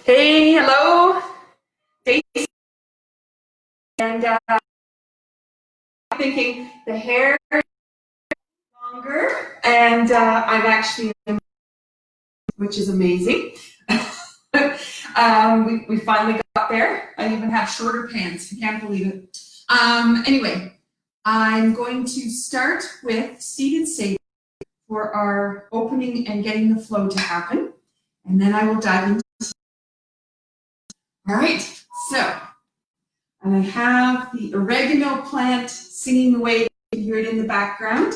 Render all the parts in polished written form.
Hey, hello. Daisy. And I'm thinking the hair is longer, and I'm actually, which is amazing. We finally got there. I even have shorter pants. I can't believe it. Anyway, I'm going to start with seated sage for our opening and getting the flow to happen, and then I will dive into. All right, so. And I have the oregano plant singing away. You hear it in the background.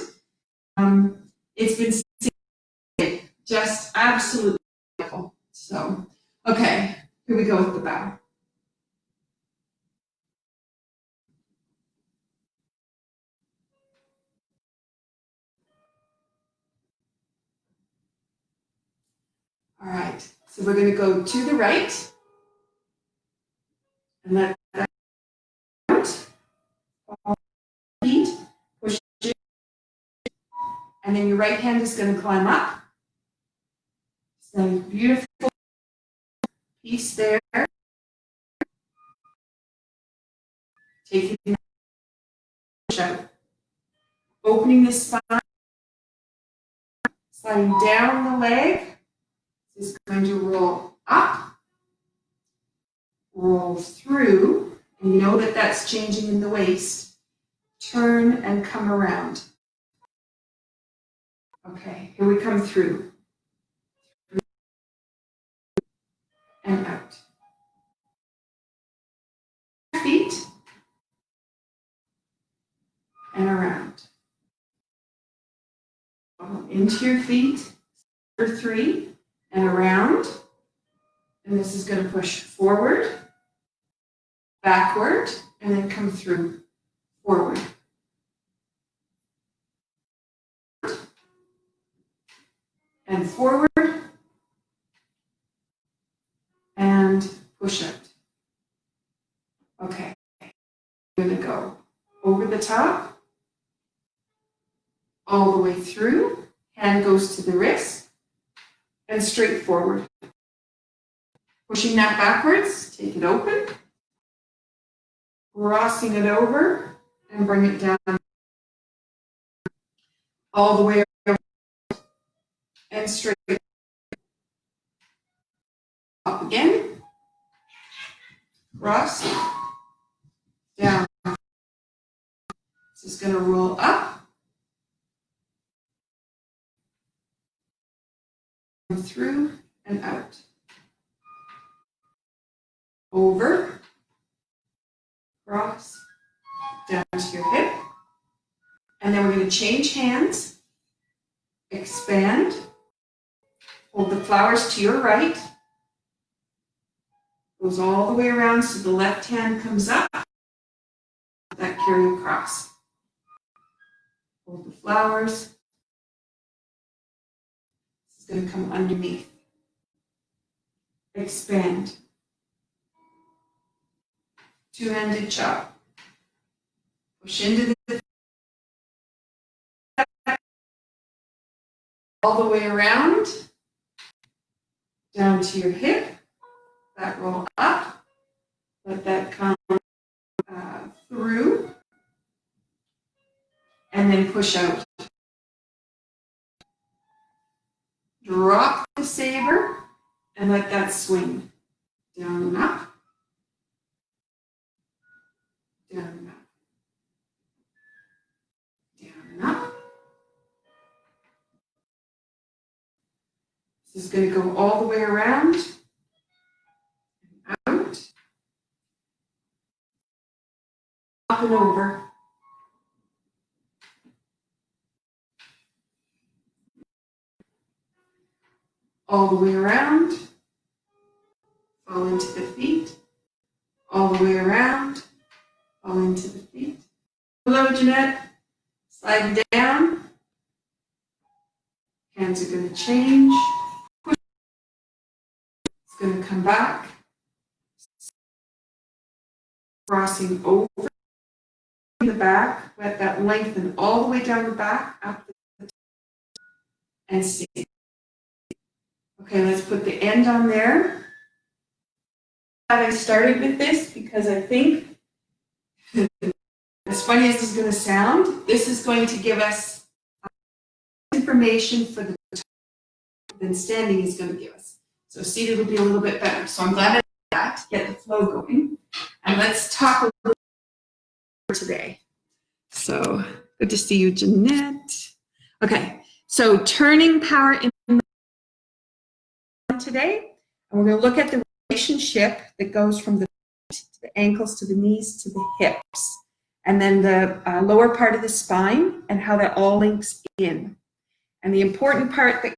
It's been singing, just absolutely beautiful. So, okay, here we go with the bow. All right, so we're going to go to the right and let that out. Feet, push it, and then your right hand is going to climb up. So beautiful piece there. Taking push out. Opening the spine, sliding down the leg. This is going to roll up, roll through, and you know that that's changing in the waist. Turn and come around. Okay, here we come through. And out. Feet. And around. Into your feet. For 3. And around. And this is going to push forward, backward, and then come through. Forward. And forward. And push out. Okay. I'm going to go over the top, all the way through. Hand goes to the wrist, and straight forward. Pushing that backwards, take it open, crossing it over, and bring it down all the way around and straight up again, cross, down. This is going to roll up, through, and out. Over, cross, down to your hip. And then we're going to change hands, expand, hold the flowers to your right, goes all the way around so the left hand comes up, that carry across. Hold the flowers. This is going to come underneath. Expand. Two-handed chop. Push into the all the way around, down to your hip, that roll up, let that come through, and then push out. Drop the saber, and let that swing. Down and up, down and up, down and up. This is going to go all the way around, and out, up and over. All the way around, fall into the feet, all the way around, fall into the feet. Hello, Jeanette. Slide down. Hands are going to change. Push. It's going to come back. Crossing over the back. Let that lengthen all the way down the back, up the top, and stay. Okay, let's put the end on there. I started with this because I think, as funny as this is going to sound, this is going to give us information for the than standing is going to give us. So seated will be a little bit better. So I'm glad I did that to get the flow going. And let's talk a little bit today. So good to see you, Jeanette. Okay, so turning power in today, and we're going to look at the relationship that goes from the feet to the ankles to the knees to the hips, and then the lower part of the spine and how that all links in. And the important part that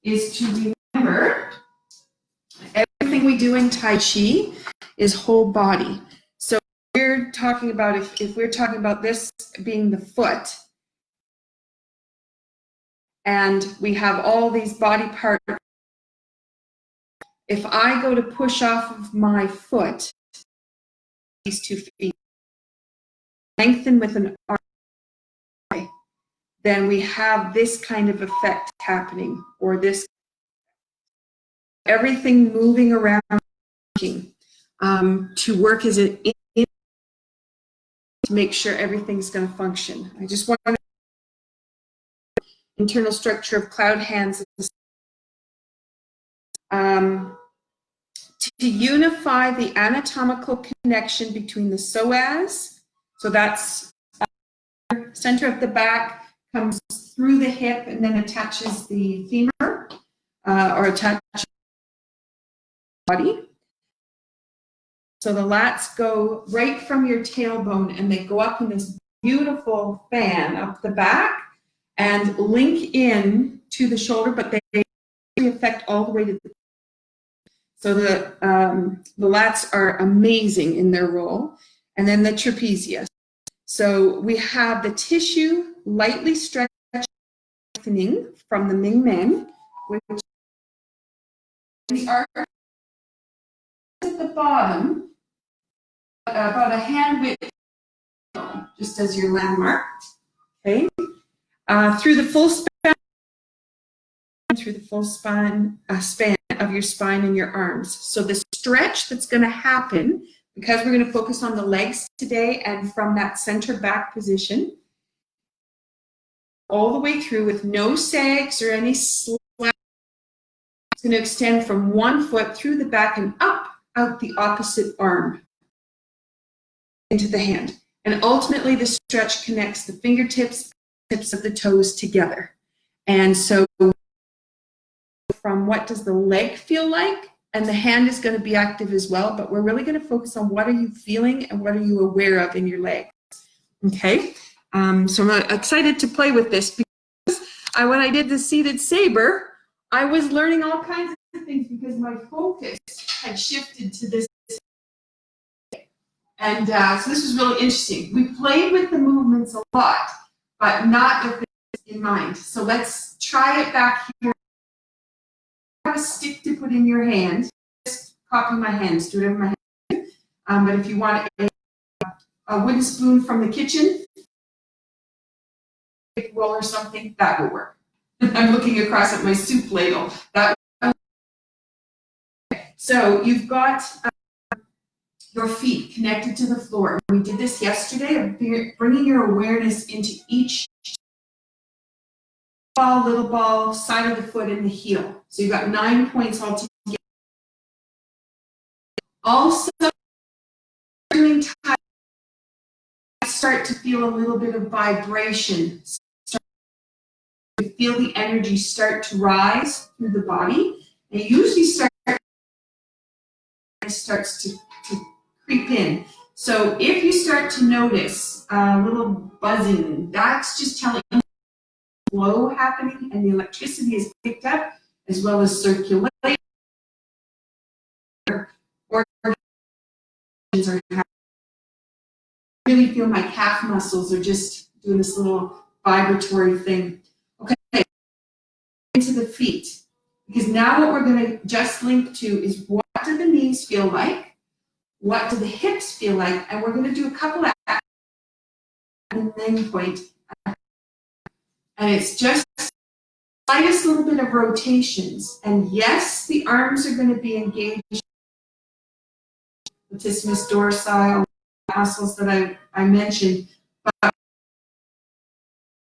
is to remember everything we do in Tai Chi is whole body. So we're talking about, if we're talking about this being the foot, and we have all these body parts, if I go to push off of my foot, these 2 feet, lengthen with an arm, then we have this kind of effect happening, or this, everything moving around to work as an to make sure everything's going to function. I just want to internal structure of cloud hands to unify the anatomical connection between the psoas, so that's center of the back, comes through the hip and then attaches the femur or attaches the body. So the lats go right from your tailbone and they go up in this beautiful fan up the back and link in to the shoulder, but they affect all the way to the. So the lats are amazing in their role. And then the trapezius. So we have the tissue lightly stretching from the Ming Men, which the arc at the bottom, about a hand width, just as your landmark. Okay, through the full span, span of your spine and your arms. So the stretch that's going to happen, because we're going to focus on the legs today, and from that center back position, all the way through with no sags or any slack. It's going to extend from one foot through the back and up out the opposite arm into the hand. And ultimately the stretch connects the fingertips, tips of the toes together. And so from what does the leg feel like, and the hand is going to be active as well, but we're really going to focus on what are you feeling and what are you aware of in your legs. Okay, so I'm excited to play with this because when I did the seated saber, I was learning all kinds of things because my focus had shifted to this. And so this was really interesting. We played with the movements a lot, but not with this in mind. So let's try it back here. I have a stick to put in your hand. Just copy my hands, do it in my hand. But if you want a wooden spoon from the kitchen, a roll or something, that will work. I'm looking across at my soup ladle. So you've got your feet connected to the floor. We did this yesterday, of bringing your awareness into each ball, little ball, side of the foot, and the heel. So you've got 9 points altogether. Also, during time, start to feel a little bit of vibration. Start to feel the energy start to rise through the body. And usually starts to creep in. So if you start to notice a little buzzing, that's just telling you flow happening and the electricity is picked up, as well as circulation. Or really feel my calf muscles are just doing this little vibratory thing. Okay, into the feet, because now what we're going to just link to is what do the knees feel like, what do the hips feel like, and we're going to do a couple of and then point, and it's just slightest little bit of rotations. And yes, the arms are going to be engaged. Latissimus dorsi, muscles that I mentioned, but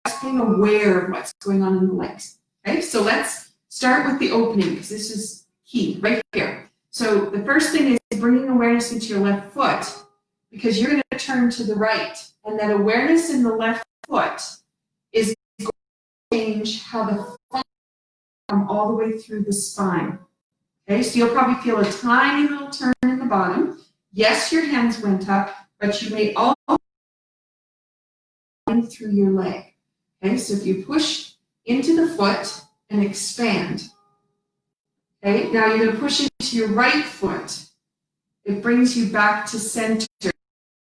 just being aware of what's going on in the legs. Okay, so let's start with the opening because this is key right here. So the first thing is bringing awareness into your left foot because you're going to turn to the right, and that awareness in the left foot is going to change how the foot come all the way through the spine. Okay, so you'll probably feel a tiny little turn in the bottom. Yes, your hands went up, but you may all through your leg. Okay, so if you push into the foot and expand. Okay, now you're going to push into your right foot. It brings you back to center.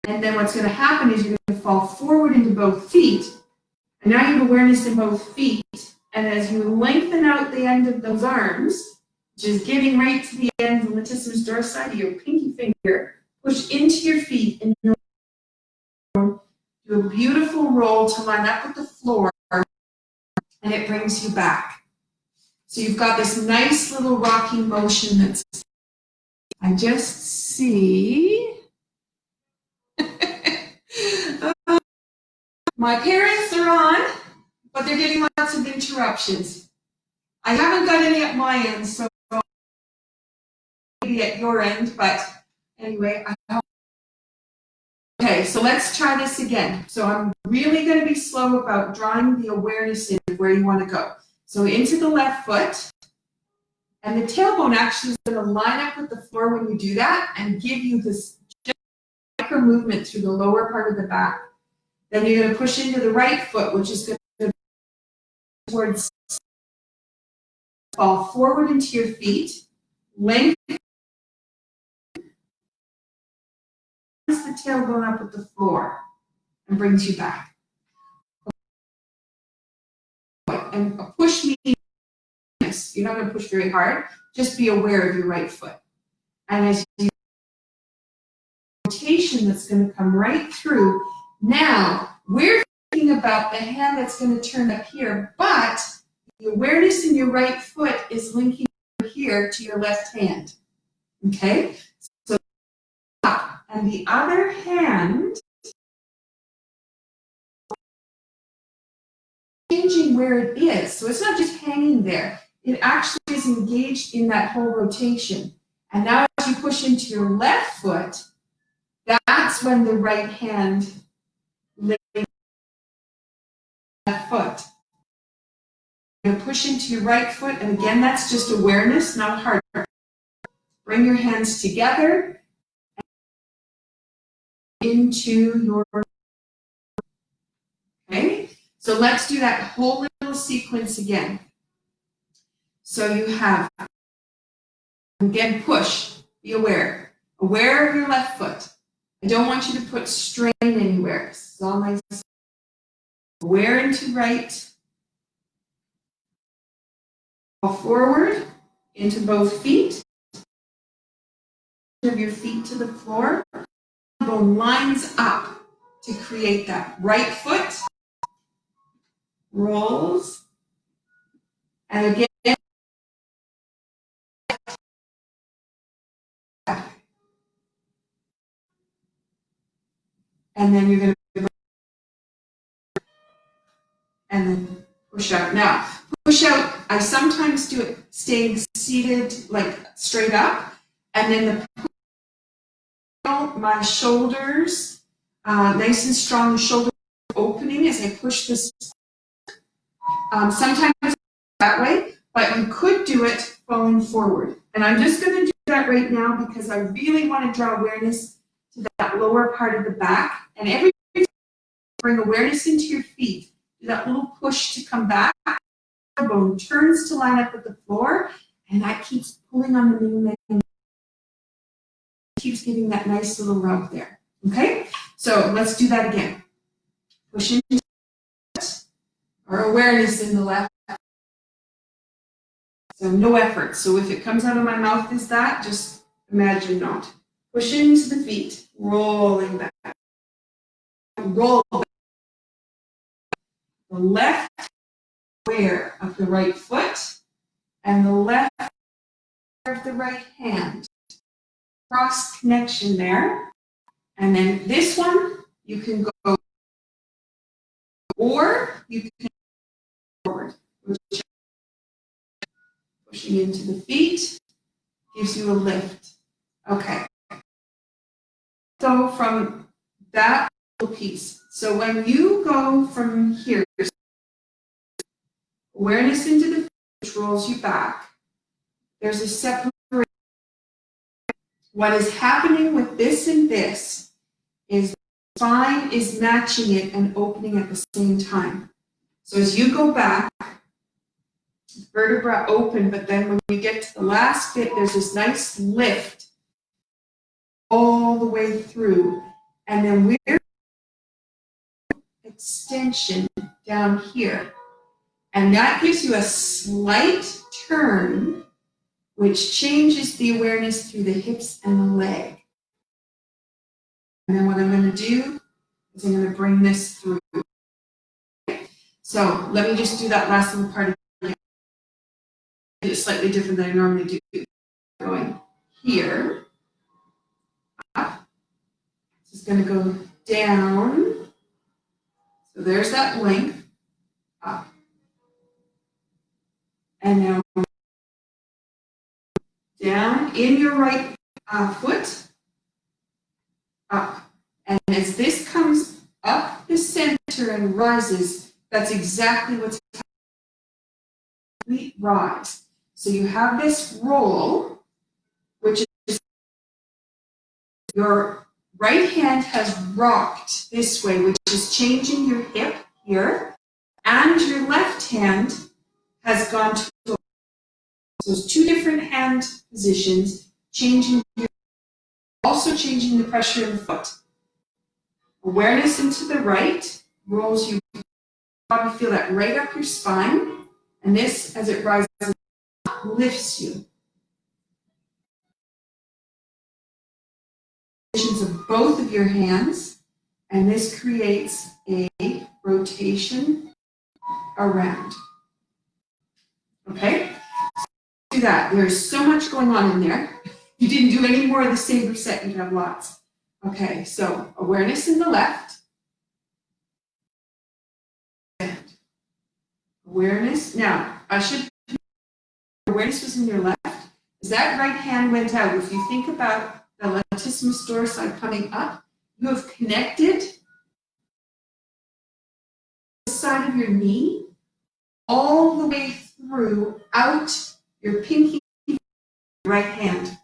And then what's going to happen is you're going to fall forward into both feet. And now you have awareness in both feet. And as you lengthen out the end of those arms, which is getting right to the end of the latissimus dorsi, to your pinky finger, push into your feet and do a beautiful roll to line up with the floor, and it brings you back. So you've got this nice little rocking motion that's, I just see, my parents are on, but they're getting lots of interruptions. I haven't got any at my end, so maybe at your end, but anyway, okay, so let's try this again. So I'm really going to be slow about drawing the awareness in where you want to go. So into the left foot, and the tailbone actually is going to line up with the floor when you do that and give you this micro movement through the lower part of the back. Then you're going to push into the right foot, which is going to towards fall forward into your feet, lengthen the tailbone up with the floor, and brings you back. And a push means you're not going to push very hard. Just be aware of your right foot. And as you rotation that's going to come right through. Now, we're thinking about the hand that's going to turn up here, but the awareness in your right foot is linking here to your left hand. Okay? So, and the other hand, changing where it is. So it's not just hanging there. It actually is engaged in that whole rotation. And now as you push into your left foot, that's when the right hand lifts left foot. You're going to push into your right foot, and again, that's just awareness, not hard. Bring your hands together into your, okay? So let's do that whole little sequence again. So you have, again, push, be aware. Aware of your left foot. I don't want you to put strain anywhere. This is all nice. Aware into right. Forward into both feet. Of your feet to the floor. Bone lines up to create that. Right foot rolls. And again, and then you're going to and then push out. Now, push out, I sometimes do it staying seated, like straight up, and then my shoulders, nice and strong shoulder opening as I push this. Sometimes that way, but you could do it falling forward. And I'm just going to do that right now because I really want to draw awareness to that lower part of the back. And every time you bring awareness into your feet, do that little push to come back. The bone turns to line up with the floor, and that keeps pulling on the movement. Keeps giving that nice little rub there. Okay? So let's do that again. Push into our awareness in the left. So no effort. So if it comes out of my mouth as that, just imagine not. Push into the feet, rolling back. Roll back. The left aware of the right foot and the left of the right hand. Cross connection there. And then this one, you can go or you can go forward. Pushing into the feet gives you a lift. Okay. So from that piece. So when you go from here, awareness into the feet, which rolls you back, there's a separation. What is happening with this and this is the spine is matching it and opening at the same time. So as you go back, vertebra open, but then when you get to the last bit, there's this nice lift all the way through. And then we're extension down here. And that gives you a slight turn, which changes the awareness through the hips and the leg. And then what I'm going to do is I'm going to bring this through. So let me just do that last little part again. It's slightly different than I normally do. Going here, up. This is going to go down. So there's that length, up. And now down in your right foot, up. And as this comes up the center and rises, that's exactly what's happening. Complete rise. So you have this roll, which is your right hand has rocked this way, which is changing your hip here, and your left hand has gone to the so it's two different hand positions, also changing the pressure in the foot. Awareness into the right rolls you. Probably feel that right up your spine, and this, as it rises, lifts you. Positions of both of your hands, and this creates a rotation around. Okay? Do that. There's so much going on in there. You didn't do any more of the saber set, you'd have lots. Okay, so awareness in the left. Awareness. Now, awareness was in your left. As that right hand went out, if you think about the latissimus dorsi coming up, you have connected the side of your knee all the way through out your pinky right hand.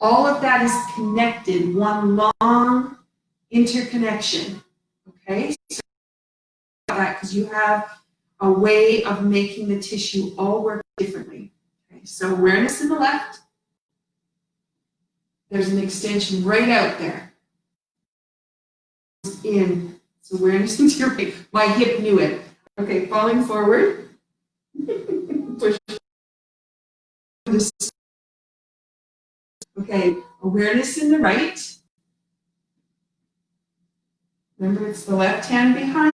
All of that is connected, one long interconnection. Okay? So that because you have a way of making the tissue all work differently. Okay? So awareness in the left. There's an extension right out there. In. So awareness into your right. My hip knew it. Okay, falling forward. Push. Okay, awareness in the right. Remember, it's the left hand behind.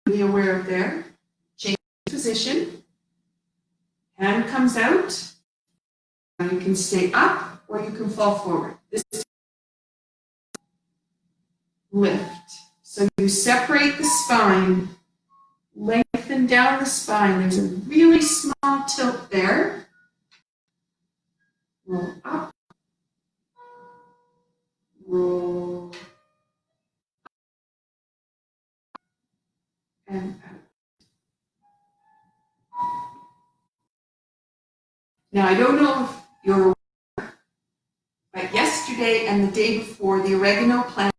Be aware of there. Change position. Hand comes out. Now you can stay up or you can fall forward. This is lift. So you separate the spine, lengthen down the spine. There's a really small tilt there. Roll up. Roll and out. Now, I don't know if you're aware, but yesterday and the day before, the oregano plant,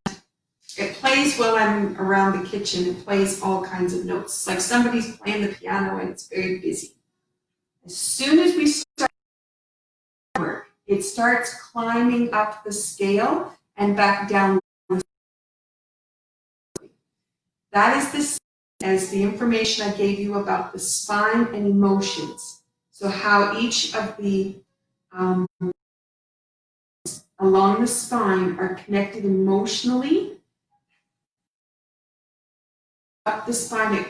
it plays while I'm around the kitchen. It plays all kinds of notes. It's like somebody's playing the piano and it's very busy. As soon as we start work, it starts climbing up the scale and back down. That is the same as the information I gave you about the spine and emotions. So how each of the along the spine are connected emotionally. Up the spine,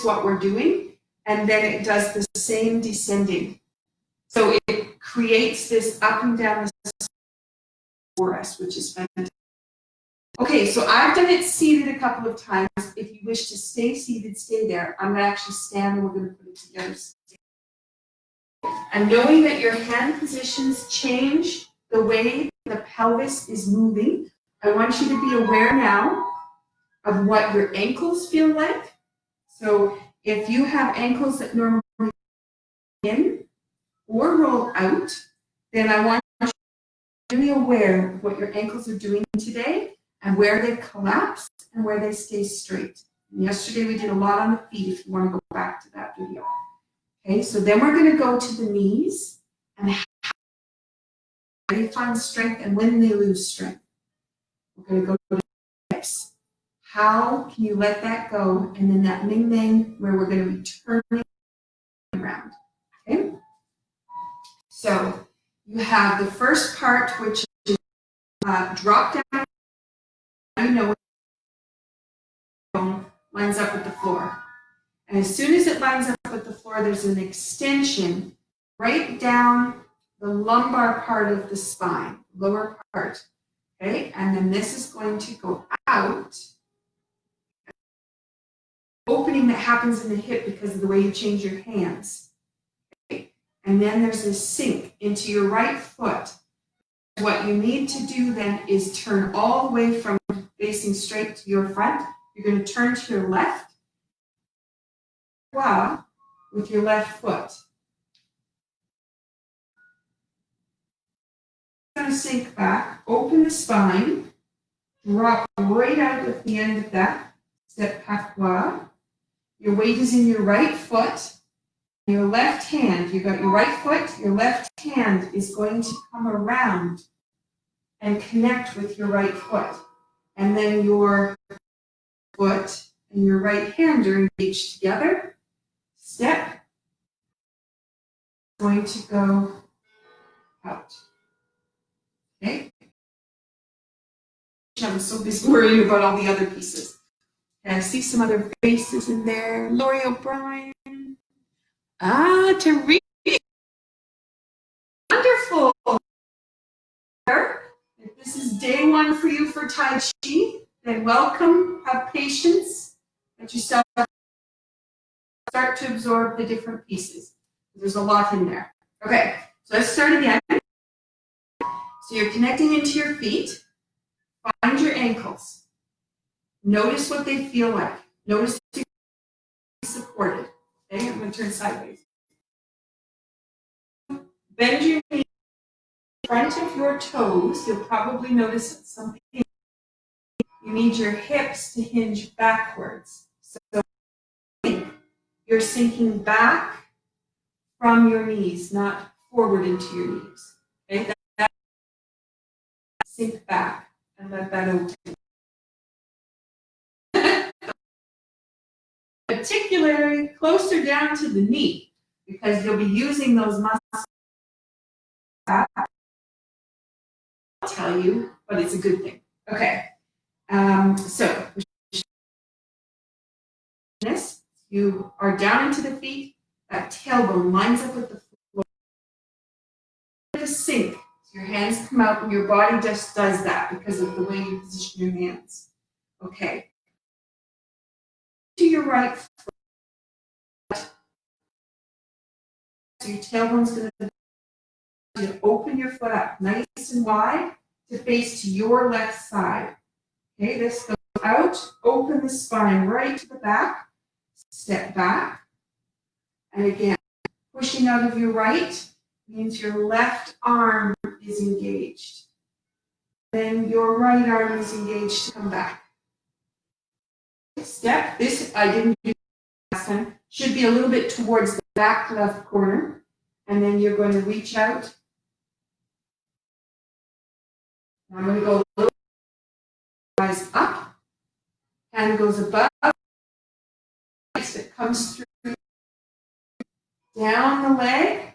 what we're doing, and then it does the same descending. So it creates this up and down for us, which is fantastic. Okay, so I've done it seated a couple of times. If you wish to stay seated, stay there. I'm going to actually stand and we're going to put it together. And knowing that your hand positions change the way the pelvis is moving, I want you to be aware now of what your ankles feel like. So if you have ankles that normally in or roll out, then I want you to be aware of what your ankles are doing today and where they collapse and where they stay straight. And yesterday we did a lot on the feet if you want to go back to that video. Okay, so then we're going to go to the knees and how they find strength and when they lose strength. We're going to go to the hips. How can you let that go? And then that Ming Meng where we're going to be turning around. Okay? So you have the first part, which is drop down. You know it lines up with the floor. And as soon as it lines up with the floor, there's an extension right down the lumbar part of the spine, lower part. Okay? And then this is going to go out. Opening that happens in the hip because of the way you change your hands. Okay? And then there's this sink into your right foot. What you need to do then is turn all the way from facing straight to your front. You're going to turn to your left with your left foot. You're going to sink back, open the spine, drop right out at the end of that. Step patois. Your weight is in your right foot. Your left hand, you got your right foot, your left hand is going to come around and connect with your right foot. And then your foot and your right hand are engaged together. Step. Going to go out. Okay? I'm so busy worrying about all the other pieces. And I see some other faces in there. Lori O'Brien. Teresa. Wonderful. If this is day one for you for Tai Chi, then welcome, have patience, let yourself start to absorb the different pieces. There's a lot in there. Okay, so let's start again. So you're connecting into your feet. Find your ankles. Notice what they feel like. Notice if you're supported. Okay, I'm going to turn sideways. Bend your knees in front of your toes. You'll probably notice something. You need your hips to hinge backwards. So you're sinking back from your knees, not forward into your knees. Okay? Sink back and let that open. Particularly closer down to the knee, because you'll be using those muscles. I'll tell you, but it's a good thing. Okay. So you are down into the feet. That tailbone lines up with the floor. To sink. So your hands come out, and your body just does that because of the way you position your hands. Okay. To your right foot. So your tailbone's going to open your foot up nice and wide to face to your left side. Okay, this goes out, open the spine right to the back, step back, and again, pushing out of your right means your left arm is engaged. Then your right arm is engaged to come back. Step, this I didn't do last time, should be a little bit towards the back left corner, and then you're going to reach out. Now I'm going to go a little rise up, hand goes above, it comes through down the leg,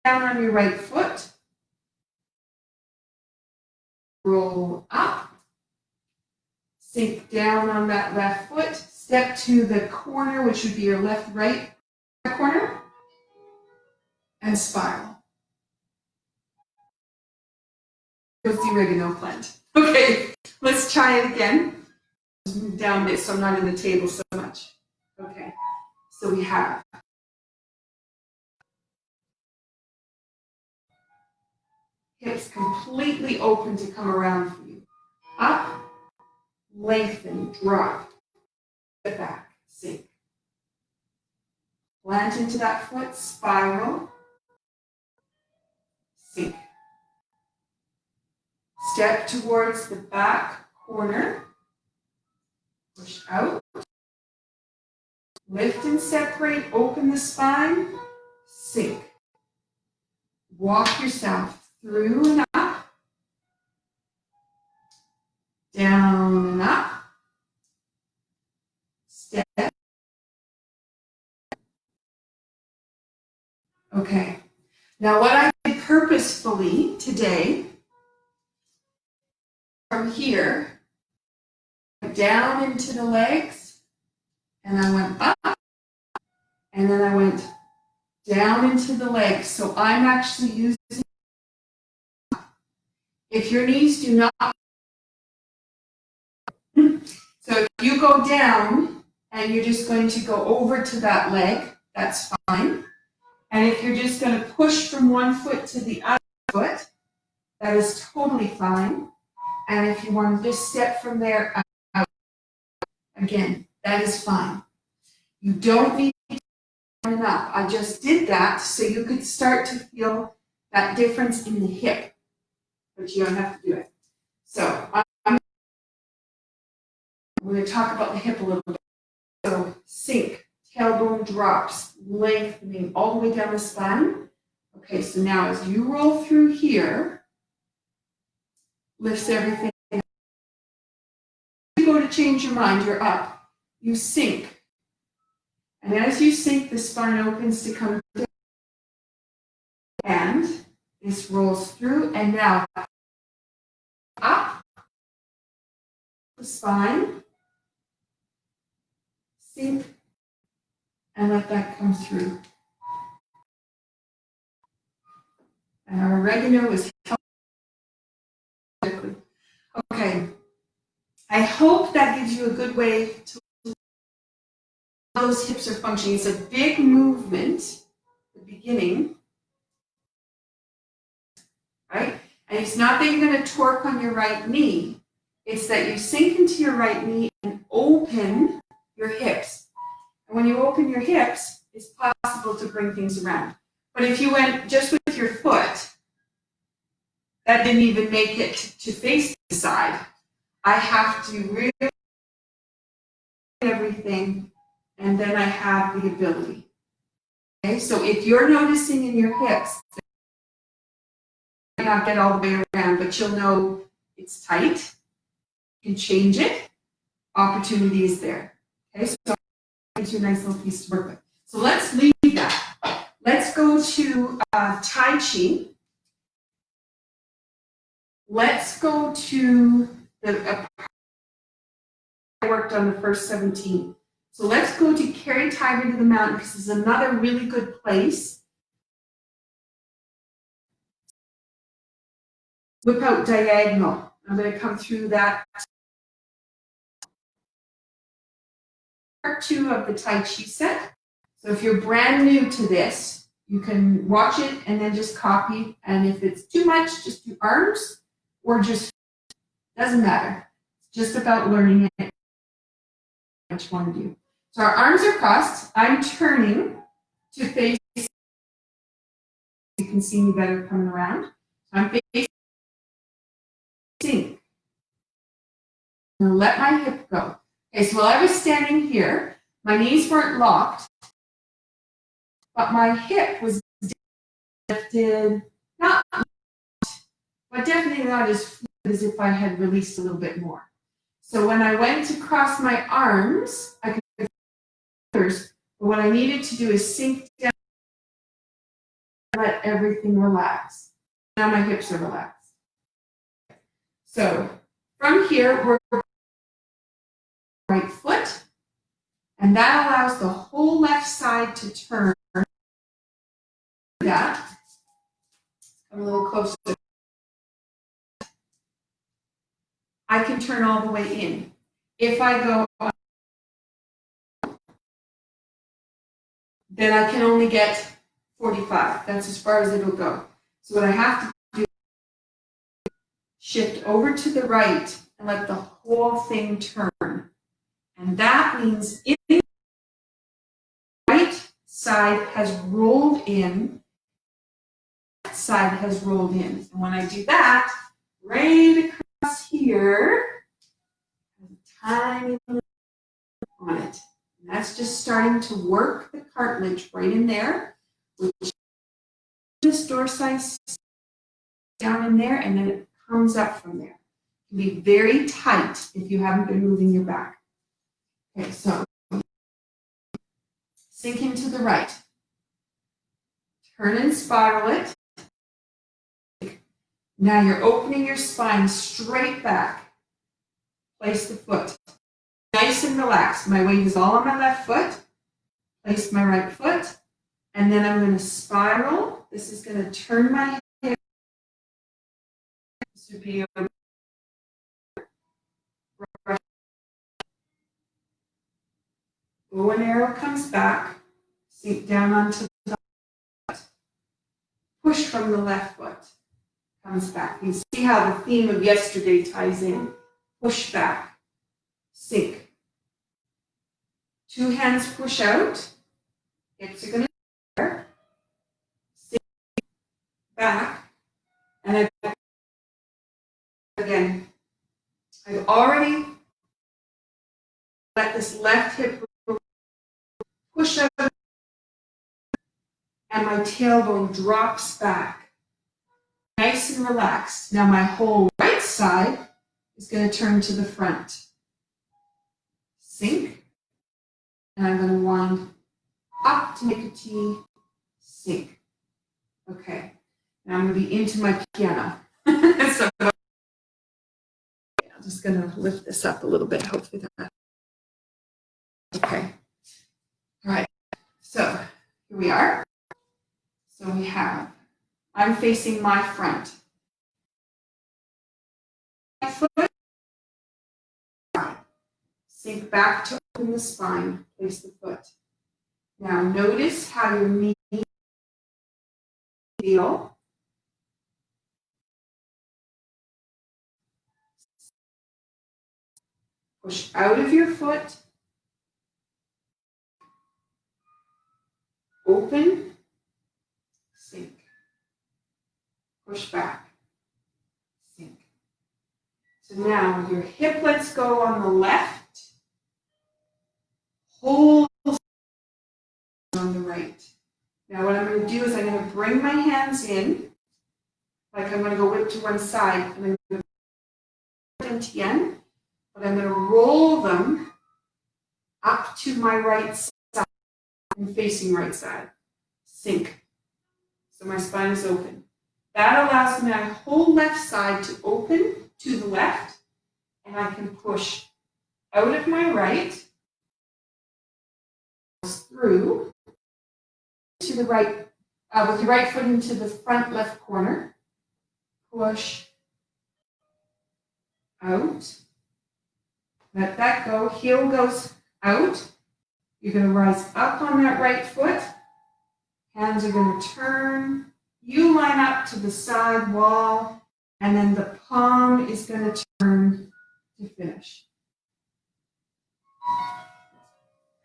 down on your right foot, roll up, Sink down on that left foot. Step to the corner, which would be your left-right corner. And spiral. Goes the oregano plant. Okay, let's try it again. Just move down this so I'm not in the table so much. Okay, so we have hips completely open to come around for you. Up, lengthen, drop, get back, sink. Plant into that foot, spiral, sink. Step towards the back corner, push out. Lift and separate, open the spine, sink. Walk yourself through and up, down and up, step. Okay, now what I did purposefully today, from here, down into the legs, and I went up, and then I went down into the legs. So I'm actually using, if your knees do not, so if you go down and you're just going to go over to that leg, that's fine. And if you're just going to push from one foot to the other foot, that is totally fine. And if you want to just step from there out, again, that is fine. You don't need to turn it up. I just did that so you could start to feel that difference in the hip, but you don't have to do it. So I'm going to talk about the hip a little bit. So sink, tailbone drops, lengthening all the way down the spine. Okay, so now as you roll through here, lifts everything. You go to change your mind, you're up. You sink. And as you sink, the spine opens to come down. And this rolls through, and now up the spine, sink, and let that come through. And our oregano is healthy. Okay. I hope that gives you a good way to how those hips are functioning. It's a big movement at the beginning, right? And it's not that you're going to torque on your right knee. It's that you sink into your right knee and open your hips. And when you open your hips, it's possible to bring things around. But if you went just with your foot, that didn't even make it to face the side. I have to really everything, and then I have the ability. Okay, so if you're noticing in your hips, you might not get all the way around, but you'll know it's tight. You can change it. Opportunity is there. Okay, so it's a nice little piece to work with. So let's leave that. Let's go to Tai Chi. Let's go to the I worked on the first 17. So let's go to carry tiger to the mountain, because this is another really good place. Whip out diagonal. I'm going to come through that. Part 2 of the Tai Chi set. So if you're brand new to this, you can watch it and then just copy. And if it's too much, just do arms or just, doesn't matter. It's just about learning it. What you want to do. So our arms are crossed. I'm turning to face. You can see me better coming around. I'm facing. I'm going to let my hip go. Okay, so while I was standing here, my knees weren't locked, but my hip was lifted, not locked, but definitely not as fluid as if I had released a little bit more. So when I went to cross my arms, I could fingers, but what I needed to do is sink down and let everything relax. Now my hips are relaxed. So from here, we're And that allows the whole left side to turn. That. Come a little closer. I can turn all the way in. If I go up, then I can only get 45. That's as far as it'll go. So what I have to do is shift over to the right and let the whole thing turn. And that means if the right side has rolled in, left side has rolled in. And when I do that, right across here, tiny little on it. And that's just starting to work the cartilage right in there, which this dorsi down in there, and then it comes up from there. It can be very tight if you haven't been moving your back. Okay, so sink into the right. Turn and spiral it. Now you're opening your spine straight back. Place the foot. Nice and relaxed. My weight is all on my left foot. Place my right foot. And then I'm going to spiral. This is going to turn my hip. This would be a bow and arrow comes back. Sink down onto the foot. Push from the left foot. Comes back. You see how the theme of yesterday ties in. Push back. Sink. Two hands push out. Hips are going to there. Sink back. And again, I've already let this left hip push out, and my tailbone drops back. Nice and relaxed. Now my whole right side is going to turn to the front. Sink. And I'm going to wind up to make a T. Sink. Okay. Now I'm going to be into my piano. So I'm just going to lift this up a little bit. Hopefully that. Okay. All right. So here we are. So we have, I'm facing my front. My foot. Sink back to open the spine. Place the foot. Now notice how your knee feel. Push out of your foot. Open. Sink. Push back. Sink. So now your hiplets go on the left. Hold on the right. Now what I'm going to do is I'm going to bring my hands in, like I'm going to go whip to one side, and I'm going to put in tien, but I'm going to roll them up to my right side. I'm facing right side. Sink. So my spine is open. That allows my whole left side to open to the left, and I can push out of my right, through to the right, with your right foot into the front left corner. Push out. Let that go. Heel goes out. You're going to rise up on that right foot. Hands are going to turn. You line up to the side wall, and then the palm is going to turn to finish.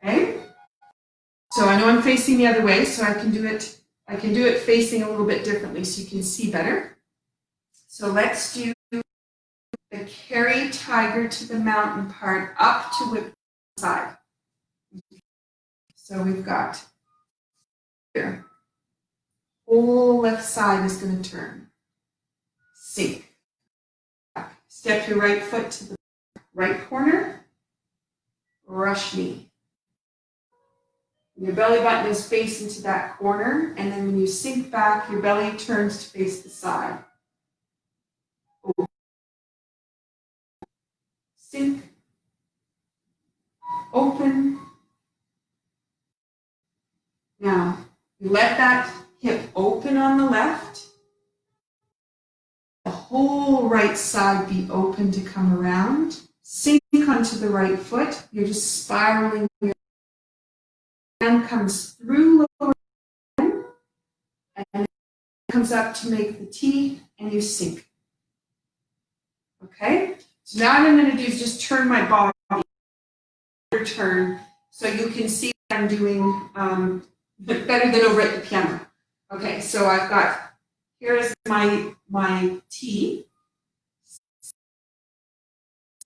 Okay? So I know I'm facing the other way, so I can do it facing a little bit differently so you can see better. So let's do the carry tiger to the mountain part up to whip side. So we've got here. Whole left side is going to turn. Sink. Step your right foot to the right corner. Rush knee. Your belly button is facing to that corner, and then when you sink back, your belly turns to face the side. Sink. Open. Now, you let that hip open on the left. The whole right side be open to come around. Sink onto the right foot. You're just spiraling. Your hand comes through lower and comes up to make the T, and you sink. Okay? So now what I'm going to do is just turn my body, turn, so you can see what I'm doing better than over at the piano. Okay, so I've got, here is my T.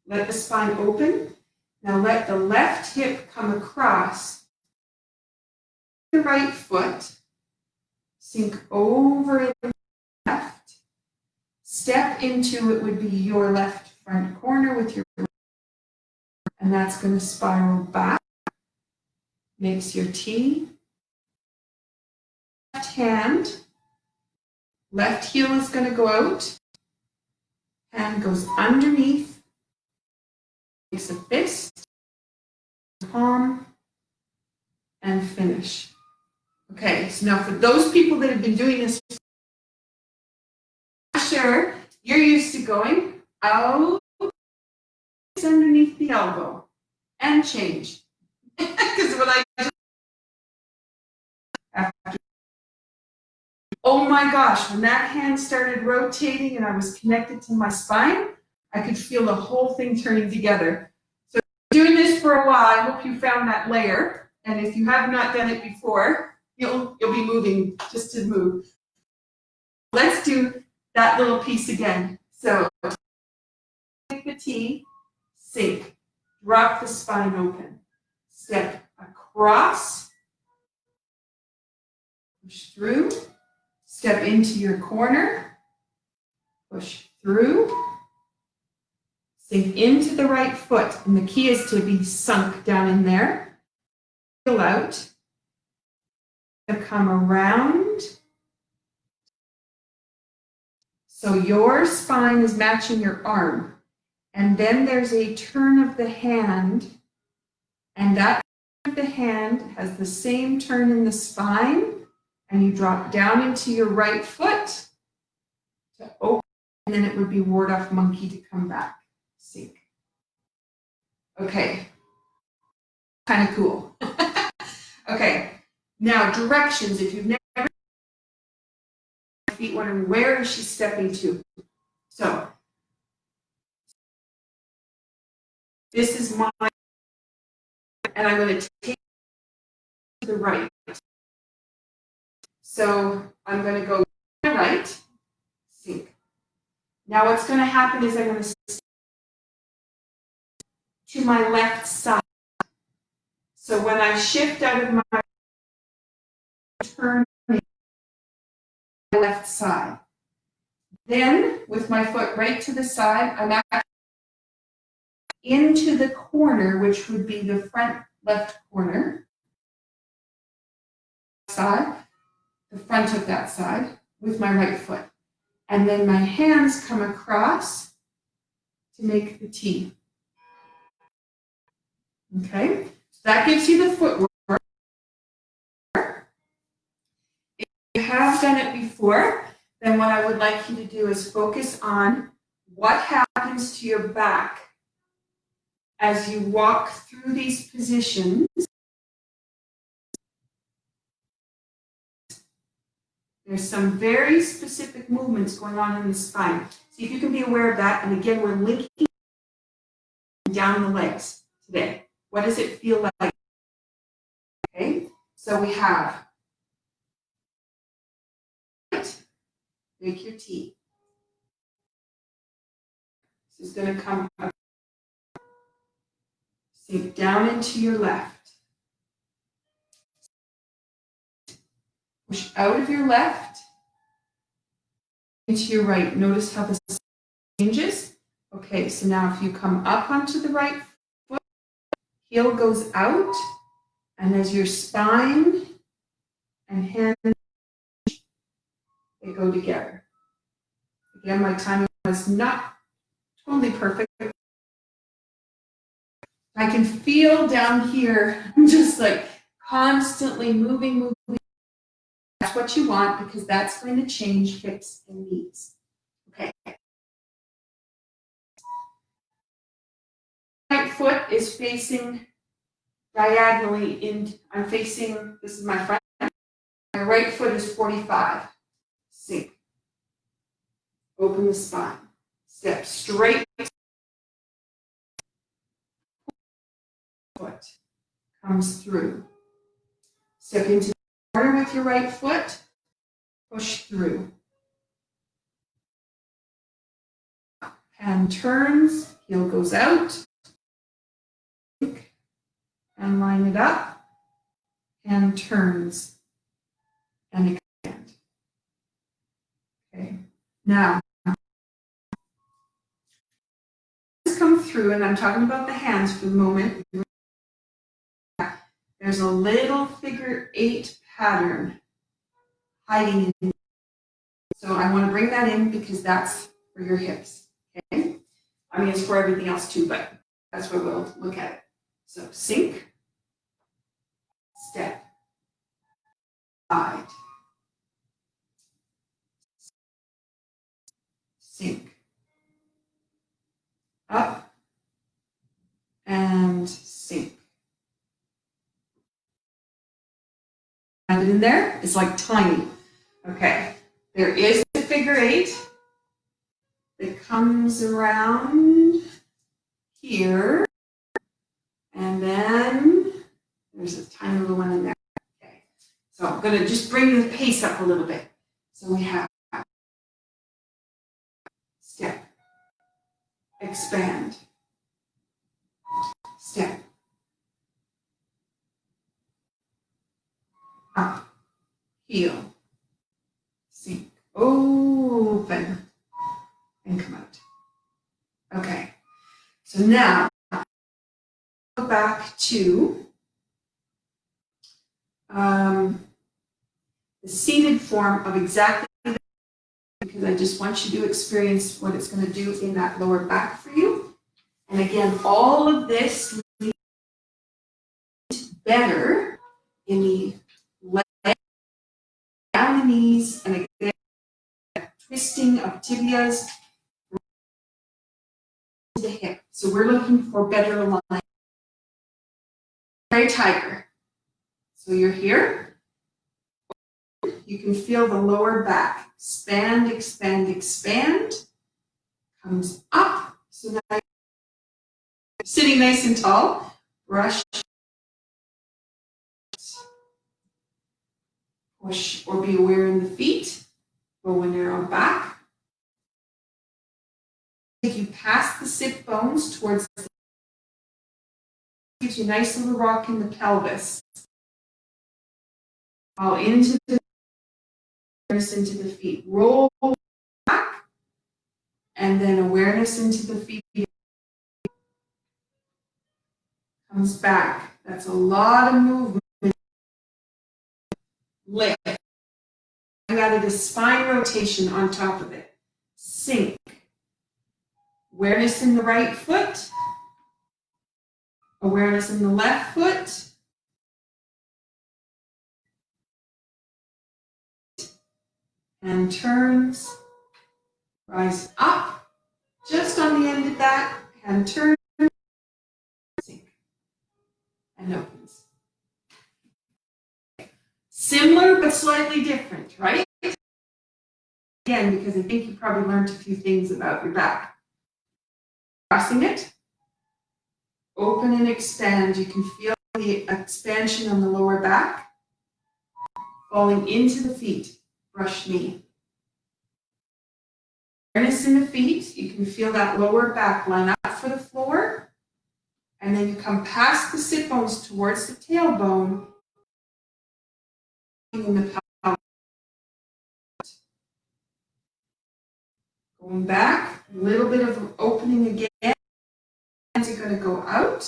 Let the spine open. Now let the left hip come across the right foot. Sink over the left. Step into it would be your left front corner with your right, and that's going to spiral back. Makes your T. Left hand. Left heel is going to go out. Hand goes underneath. Makes a fist. Palm. And finish. Okay, so now for those people that have been doing this, sure, you're used to going out underneath the elbow and change. Because what I do after, oh my gosh, when that hand started rotating and I was connected to my spine, I could feel the whole thing turning together. So doing this for a while, I hope you found that layer. And if you have not done it before, you'll be moving just to move. Let's do that little piece again. So take the T, sink, drop the spine open, step across, push through, step into your corner, push through, sink into the right foot, and the key is to be sunk down in there, feel out, come around. So your spine is matching your arm. And then there's a turn of the hand. And that turn of the hand has the same turn in the spine. And you drop down into your right foot to open. And then it would be ward off monkey to come back. Sink. Okay. Kind of cool. Okay. Now directions. If you've never feet wondering where is she stepping to. So this is my, and I'm going to take to the right. So I'm going to go to the right, sink. Now what's going to happen is I'm going to step to my left side. So when I shift out of my turn to my left side, then with my foot right to the side, I'm actually into the corner, which would be the front left corner side, the front of that side with my right foot. And then my hands come across to make the T. Okay, so that gives you the footwork. If you have done it before, then what I would like you to do is focus on what happens to your back as you walk through these positions. There's some very specific movements going on in the spine. See if you can be aware of that. And again, we're linking down the legs today. What does it feel like? Okay, so we have, make your T. This is going to come up. Sink down into your left. Push out of your left into your right. Notice how this changes. Okay, so now if you come up onto the right foot, heel goes out, and as your spine and hand, they go together. Again, my timing was not totally perfect. I can feel down here, just like constantly moving. That's what you want because that's going to change hips and knees. Okay. Right foot is facing diagonally in, I'm facing, this is my front. My right foot is 45. Sink. Open the spine. Step straight. Foot comes through. Step into the corner with your right foot. Push through. Hand turns. Heel goes out. And line it up. Hand turns. And extend. Okay. Now, come through, and I'm talking about the hands for the moment. There's a little figure 8 pattern hiding in. So I want to bring that in because that's for your hips. Okay? I mean, it's for everything else too, but that's where we'll look at it. So sink, step, slide, sink, up, and sink. And in there, it's like tiny. Okay, there is a figure 8 that comes around here, and then there's a tiny little one in there. Okay, so I'm going to just bring the pace up a little bit. So we have step, expand, step, up, heel, sink, open, and come out. Okay, so now go back to the seated form of exactly that, because I just want you to experience what it's going to do in that lower back for you. And again, all of this better in the leg, down the knees, and again, twisting of tibias to the hip. So we're looking for better alignment. Very tiger. So you're here. You can feel the lower back. Expand, expand, expand. Comes up. So now you're sitting nice and tall. Brush. Push or be aware in the feet. Go when you're on back. Take you past the sit bones towards the gives you a nice little rock in the pelvis. All into the feet. Roll back. And then awareness into the feet. Comes back. That's a lot of movement. Lift. I added a spine rotation on top of it. Sink. Awareness in the right foot. Awareness in the left foot. And turns. Rise up. Just on the end of that. And turns. Sink. And opens. Similar but slightly different, right? Again, because I think you probably learned a few things about your back. Crossing it, open and expand. You can feel the expansion on the lower back. Falling into the feet, brush knee. Awareness in the feet, you can feel that lower back line up for the floor. And then you come past the sit bones towards the tailbone. In the pelvis. Going back, a little bit of opening again. Hands are going to go out.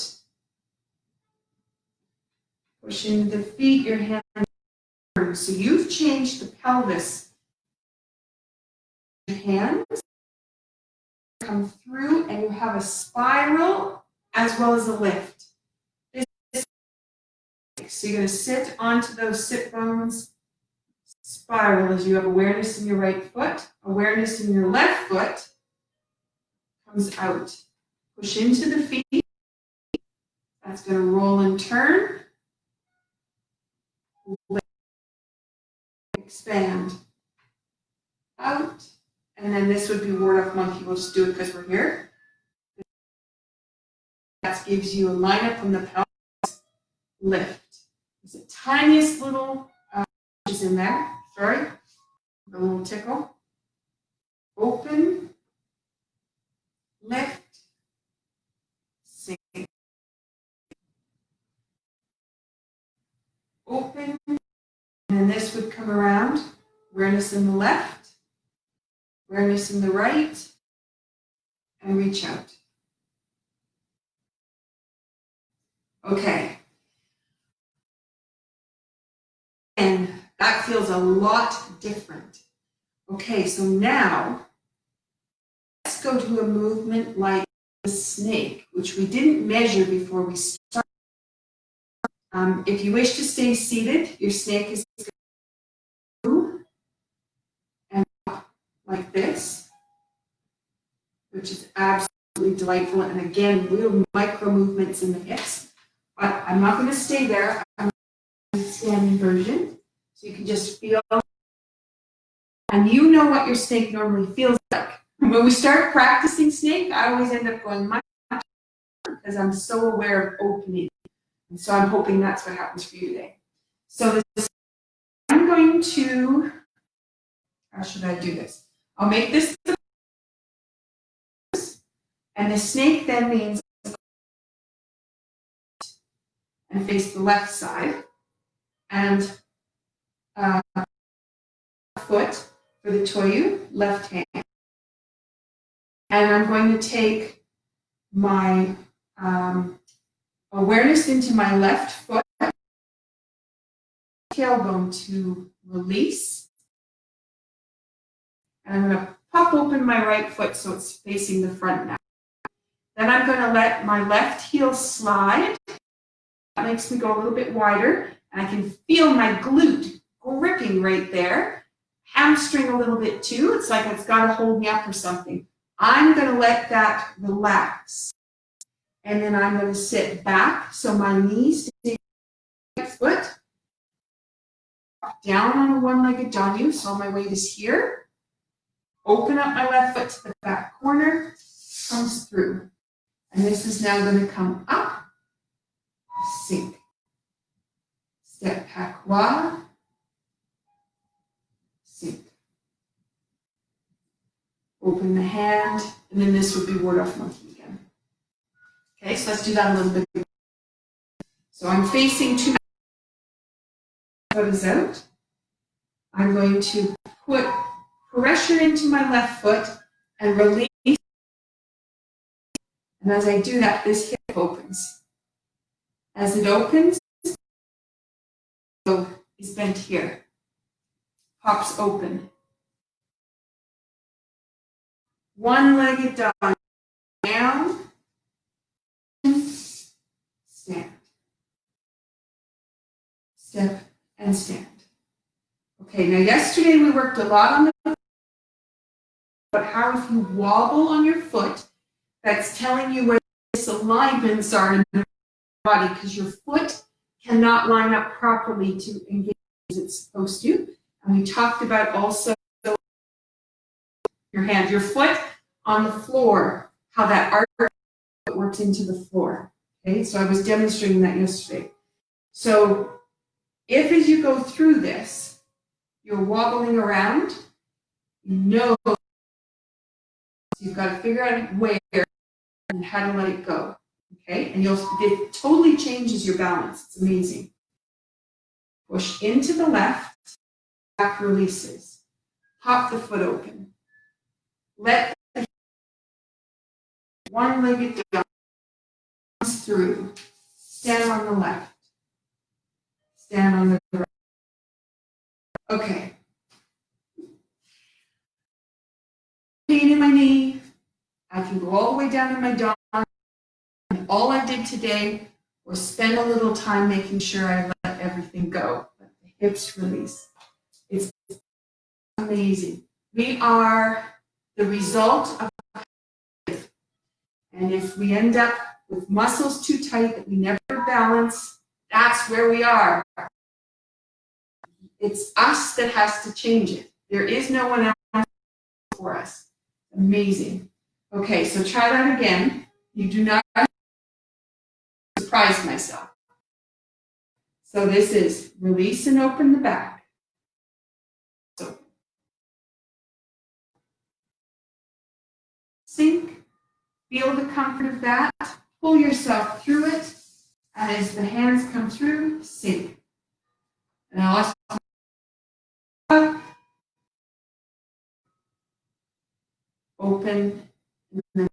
Push into the feet, your hands turn. So you've changed the pelvis. Your hands come through and you have a spiral as well as a lift. So you're going to sit onto those sit bones, spiral as you have awareness in your right foot, awareness in your left foot, comes out. Push into the feet. That's going to roll and turn. Expand. Out. And then this would be ward of monkey. We'll just do it because we're here. That gives you a lineup from the pelvis. Lift. There's the tiniest little is in there. Sorry. A little tickle. Open. Lift. Sink. Open. And then this would come around. Awareness in the left. Awareness in the right. And reach out. Okay. And that feels a lot different. Okay, so now let's go to a movement like the snake, which we didn't measure before we started. If you wish to stay seated, your snake is going to move and up like this, which is absolutely delightful. And again, real micro movements in the hips. But I'm not going to stay there. I'm going to standing version. So you can just feel, and you know what your snake normally feels like. When we start practicing snake, I always end up going much because I'm so aware of opening. And so I'm hoping that's what happens for you today. So I'm going to, how should I do this? I'll make this, and the snake then means, and face the left side, and foot for the toyu, left hand. And I'm going to take my awareness into my left foot, tailbone to release. And I'm going to pop open my right foot so it's facing the front now. Then I'm going to let my left heel slide. That makes me go a little bit wider. And I can feel my glute gripping right there. Hamstring a little bit too. It's like it's got to hold me up or something. I'm going to let that relax. And then I'm going to sit back so my knees stay right foot. Down on a one-legged danyu, so my weight is here. Open up my left foot to the back corner. Comes through. And this is now going to come up. Sink. Step pakwa. Sink. Open the hand, and then this would be ward off monkey again. Okay, so let's do that a little bit. So I'm facing two toes out. I'm going to put pressure into my left foot and release. And as I do that, this hip opens. As it opens, so is bent here. Pops open. One-legged dog. Down. Stand. Step and stand. Okay, now yesterday we worked a lot on the foot, but how if you wobble on your foot, that's telling you where misalignments are in the body because your foot cannot line up properly to engage as it's supposed to. And we talked about also your hand, your foot on the floor, how that arch works into the floor. Okay, so I was demonstrating that yesterday. So if as you go through this, you're wobbling around, you know you've got to figure out where and how to let it go. Okay, and it totally changes your balance. It's amazing. Push into the left, back releases. Pop the foot open. Let the one-legged dog comes through. Stand on the left. Stand on the right. Okay. Pain in my knee. I can go all the way down to my dog. And all I did today was spend a little time making sure I let everything go. Let the hips release. It's amazing. We are the result of, and if we end up with muscles too tight that we never balance, that's where we are. It's us that has to change it. There is no one else for us. Amazing. Okay, so try that again. You do not surprise myself. So this is release and open the back. So sink, feel the comfort of that, pull yourself through it, and as the hands come through, sink. And I'll also open, and then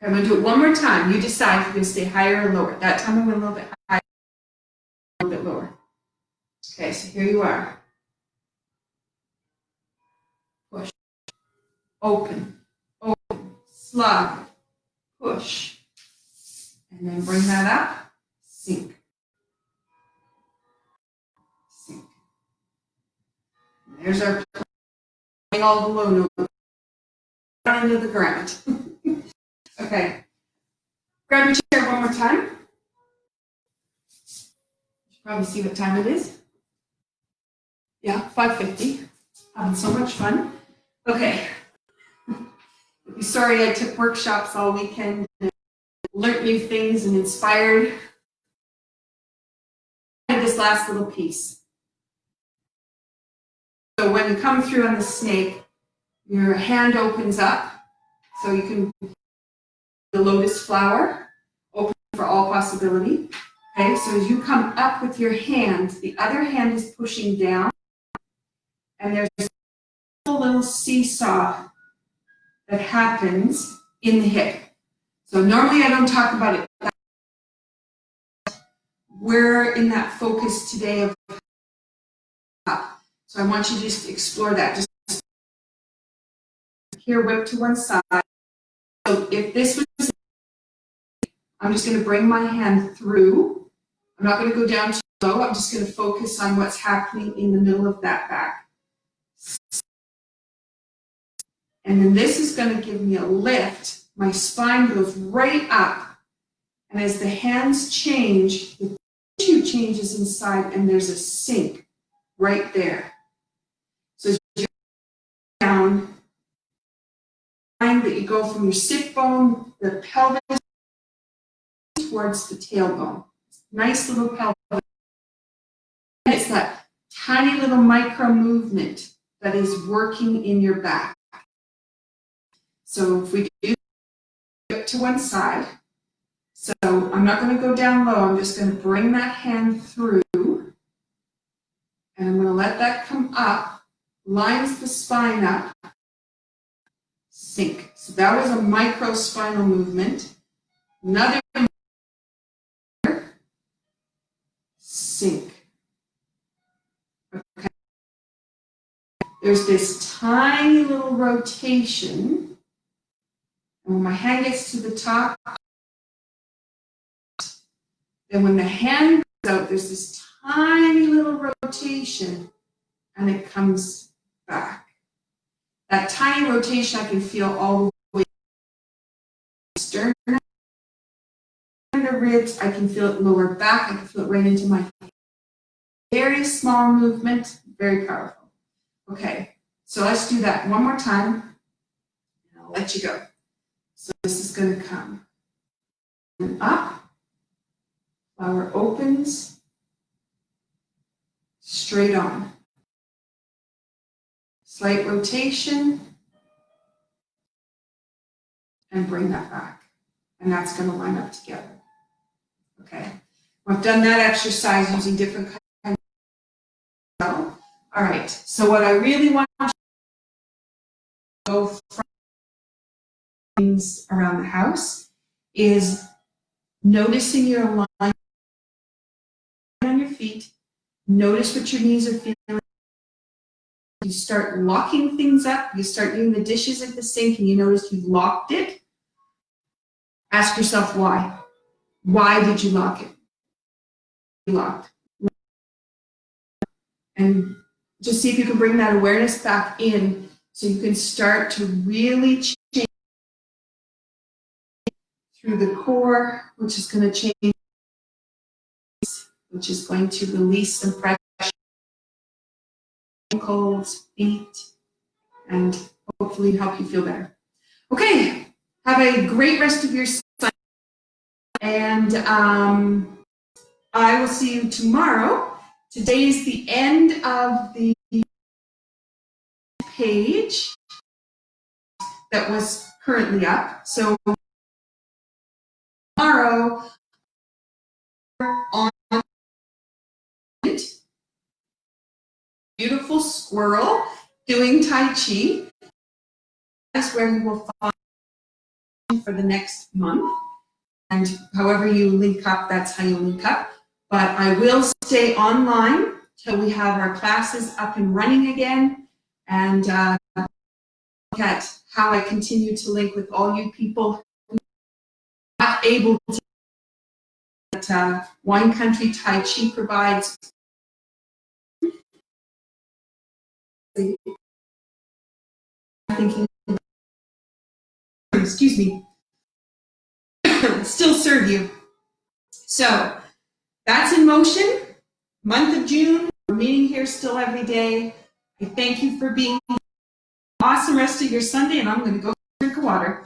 I'm going to do it one more time. You decide if you're going to stay higher or lower. That time I went a little bit higher, a little bit lower. Okay, so here you are. Push, open, slide, push, and then bring that up, sink, sink. And there's our all the low notes down into the ground. Okay, grab your chair one more time. You should probably see what time it is. Yeah, 5:50. Having so much fun. Okay. Sorry I took workshops all weekend and learned new things and inspired. This last little piece. So when you come through on the snake, your hand opens up so you can the lotus flower, open for all possibility. Okay, so as you come up with your hand, the other hand is pushing down, and there's a little seesaw that happens in the hip. So normally I don't talk about it. We're in that focus today of up. So I want you to just explore that. Just here, whip to one side. So if this was, I'm just going to bring my hand through. I'm not going to go down too low. I'm just going to focus on what's happening in the middle of that back. And then this is going to give me a lift. My spine goes right up. And as the hands change, the tissue changes inside, and there's a sink right there. So as you go down, that you go from your sit bone, the pelvis, towards the tailbone. Nice little pelvis. And it's that tiny little micro movement that is working in your back. So if we do it to one side, so I'm not going to go down low, I'm just going to bring that hand through, and I'm going to let that come up, lines the spine up, sink. So that was a micro spinal movement. Another sink. Okay. There's this tiny little rotation, and when my hand gets to the top, then when the hand goes out, there's this tiny little rotation, and it comes back. That tiny rotation I can feel all the way sternum, the ribs, I can feel it lower back, I can feel it right into my face. Very small movement, very powerful. Okay, so let's do that one more time, and I'll let you go. So this is going to come and up, flower opens, straight on. Slight rotation, and bring that back. And that's going to line up together. Okay, I've done that exercise using different kinds of. All right, so what I really want to go from things around the house is noticing your alignment on your feet. Notice what your knees are feeling. You start locking things up. You start doing the dishes at the sink and you notice you've locked it. Ask yourself why. Why did you lock it? You locked. And just see if you can bring that awareness back in so you can start to really change through the core, which is going to change, which is going to release some pressure, ankles, feet, and hopefully help you feel better. Okay, have a great rest of your Sunday, and I will see you tomorrow. Today is the end of the page that was currently up. So tomorrow on it, beautiful squirrel doing Tai Chi. That's where you will find for the next month. And however you link up, that's how you link up. But I will stay online till we have our classes up and running again, and look at how I continue to link with all you people who are not able to. That Wine Country Tai Chi provides. Thinking, excuse me, still serve you. So that's in motion. Month of June, we're meeting here still every day. I thank you for being awesome rest of your Sunday, and I'm going to go drink water.